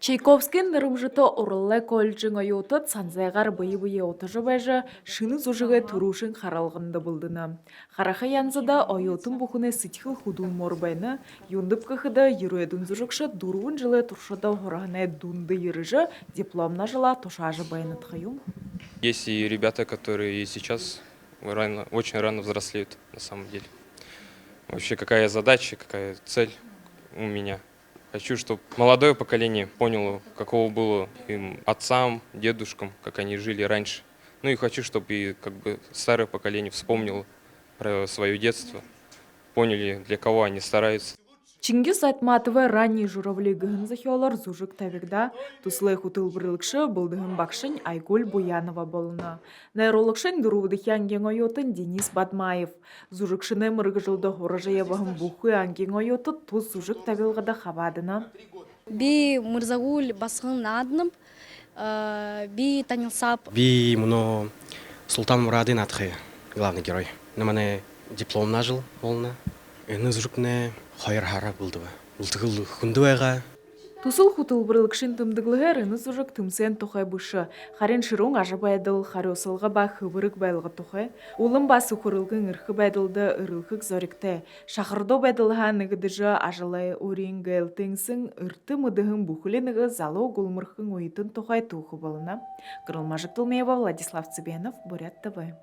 Чайковскин нырымжыты урыллай колжың ойотыт санзайғар бұйы-бұйы отыжы байжы шыны зұжыға тұрушын қаралғынды бұлдыны. Қараха янзыда ойотын бұхыны сытхыл худун морбайны, юндып көхіді еруедун зұжықшы дұруын жылы тұршыда хорағына дунды еріжі дипломна жыла тошажы байны тхайым. Есть и ребята, которые и сейчас очень рано взрослеют на самом деле. Вообще какая задача, какая цель у меня. Хочу, чтобы молодое поколение поняло, каково было им отцам, дедушкам, как они жили раньше. Ну и хочу, чтобы и старое поколение вспомнило про свое детство, поняли, для кого они стараются. Чингис Айтматова ранний журавли гынзахиолар зужык тавигда туслай хутылбырлыкшы былдыгын бакшын Айгуль Буянова болына. Найролыкшын дурувдых янген ойотын Денис Бадмаев. Зужыкшыны мыргы жылды хорыжая бағым бухы анген ойоты туз зужык тавилғада хавадына. Би Мырзагуль басғын адным, би Танилсап. Би мұны Султан Мурадин атқы главный герой. Намане диплом нажыл болына. Эны зужыкны хайыр хара булды. Ултыгыл хүнді байға. Тусыл хутылбырлыкшын тымдыглыға рыны зужык тымсен тухай бұшы. Харен шырун ажы байдыл, харёсылға ба хыбырык байлығы тухай. Улым басы құрылғын ұрқы байдылды ұрылқық зорикті. Шақырдо байдылға нығыдыжы ажылай өрен гәлтіңсің ұрты мұдығын бұхыленігі зало гулмырқын ойытын тухай тухы болына. Кырылмажық Тылмеева, Владислав Цыбенов, Бурят ТВ.